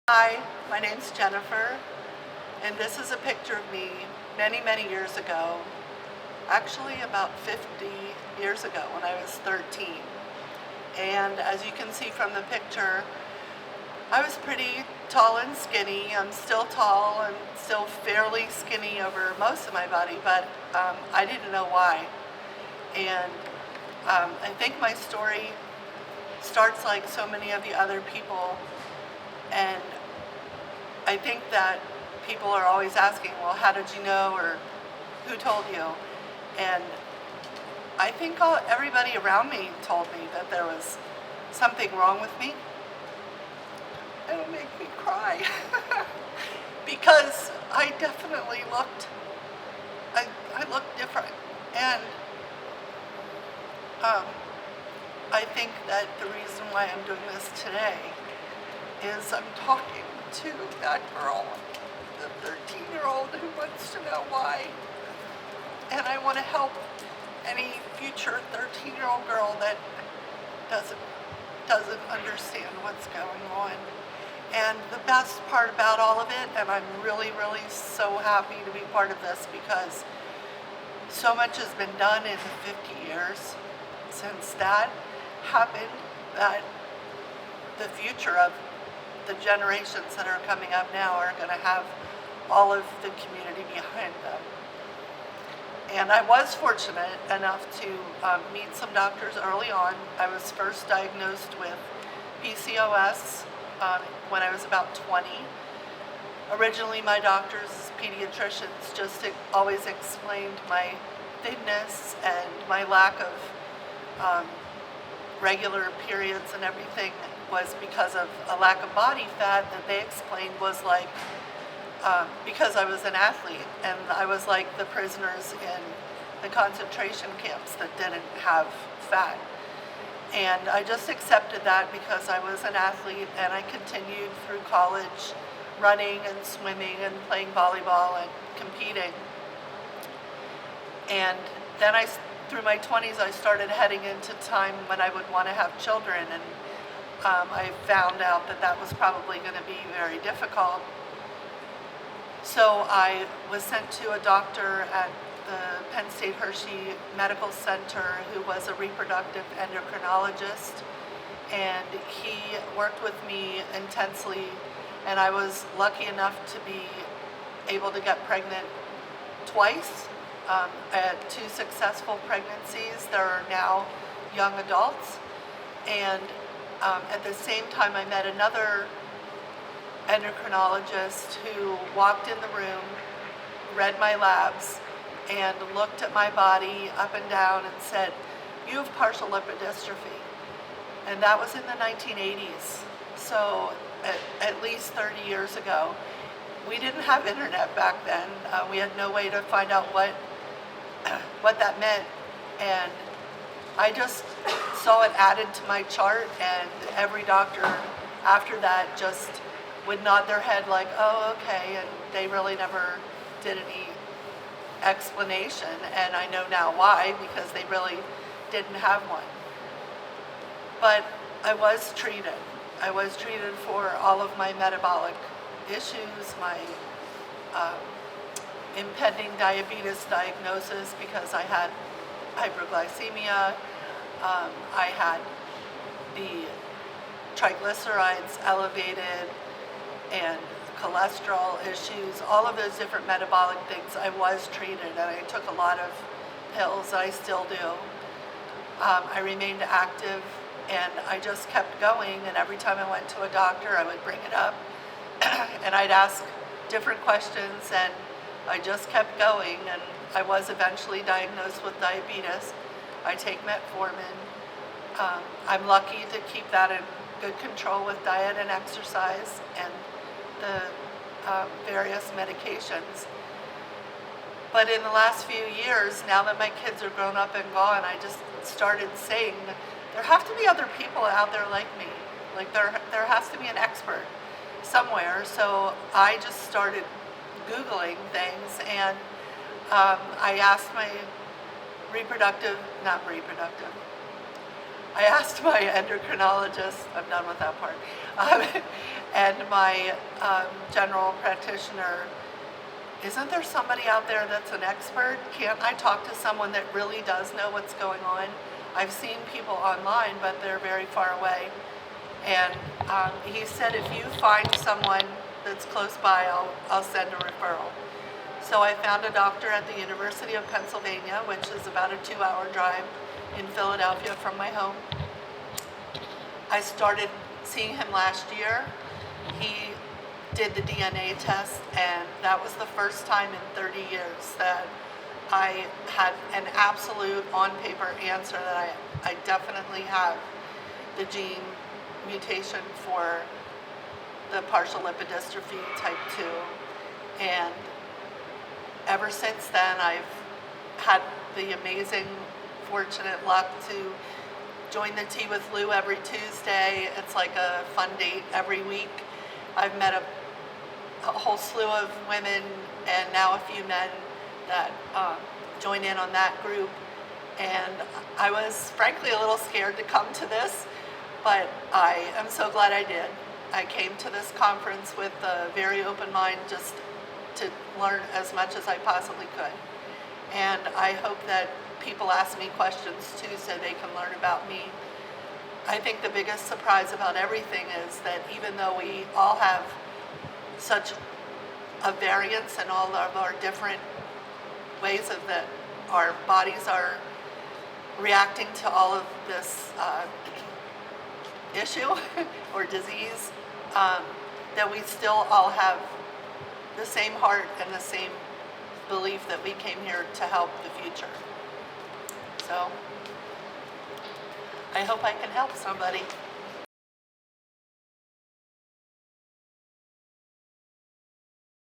Hi, my name's Jennifer, and this is a picture of me many, many years ago, actually about 50 years ago when I was 13. And as you can see from the picture, I was pretty tall and skinny. I'm still tall and still fairly skinny over most of my body, but I didn't know why. And I think my story starts like so many of the other people, and I think that people are always asking, well, how did you know, or who told you? And I think everybody around me told me that there was something wrong with me. It'll make me cry because I definitely I looked different. And I think that the reason why I'm doing this today is I'm talking to that girl, the 13-year-old who wants to know why. And I want to help any future 13-year-old girl that doesn't understand what's going on. And the best part about all of it, and I'm really, really so happy to be part of this because so much has been done in the 50 years since that happened, that the future of the generations that are coming up now are going to have all of the community behind them. And I was fortunate enough to meet some doctors early on. I was first diagnosed with PCOS when I was about 20. Originally, my doctors, pediatricians, just always explained my thinness and my lack of regular periods and everything was because of a lack of body fat that they explained was like because I was an athlete and I was like the prisoners in the concentration camps that didn't have fat. And I just accepted that because I was an athlete, and I continued through college running and swimming and playing volleyball and competing. And then through my 20s, I started heading into time when I would want to have children, and I found out that that was probably going to be very difficult. So I was sent to a doctor at the Penn State Hershey Medical Center who was a reproductive endocrinologist, and he worked with me intensely, and I was lucky enough to be able to get pregnant twice. I had 2 successful pregnancies. They're now young adults. And at the same time, I met another endocrinologist who walked in the room, read my labs, and looked at my body up and down and said, "You have partial lipodystrophy." And that was in the 1980s, so at least 30 years ago. We didn't have internet back then. We had no way to find out what that meant, and I just saw it added to my chart, and every doctor after that just would nod their head like, "Oh, okay," and they really never did any explanation, and I know now why, because they really didn't have one. But I was treated. I was treated for all of my metabolic issues, my impending diabetes diagnosis because I had hyperglycemia, I had the triglycerides elevated, and cholesterol issues, all of those different metabolic things. I was treated, and I took a lot of pills. I still do. I remained active, and I just kept going, and every time I went to a doctor, I would bring it up, and I'd ask different questions, and I just kept going, and I was eventually diagnosed with diabetes. I take metformin. I'm lucky to keep that in good control with diet and exercise and the various medications. But in the last few years, now that my kids are grown up and gone, I just started saying, there have to be other people out there like me. Like there has to be an expert somewhere. So I just started Googling things, and I asked my I asked my endocrinologist, I'm done with that part, and my general practitioner, isn't there somebody out there that's an expert? Can't I talk to someone that really does know what's going on? I've seen people online, but they're very far away. And he said, if you find someone that's close by, I'll send a referral. So I found a doctor at the University of Pennsylvania, which is about a 2-hour drive in Philadelphia from my home. I started seeing him last year. He did the DNA test, and that was the first time in 30 years that I had an absolute on-paper answer that I definitely have the gene mutation for the partial lipodystrophy type 2. And ever since then, I've had the amazing, fortunate luck to join the Tea with Lou every Tuesday. It's like a fun date every week. I've met a whole slew of women and now a few men that join in on that group. And I was frankly a little scared to come to this, but I am so glad I did. I came to this conference with a very open mind, just to learn as much as I possibly could. And I hope that people ask me questions too so they can learn about me. I think the biggest surprise about everything is that even though we all have such a variance in all of our different ways of that our bodies are reacting to all of this issue or disease, that we still all have the same heart and the same belief that we came here to help the future. So I hope I can help somebody.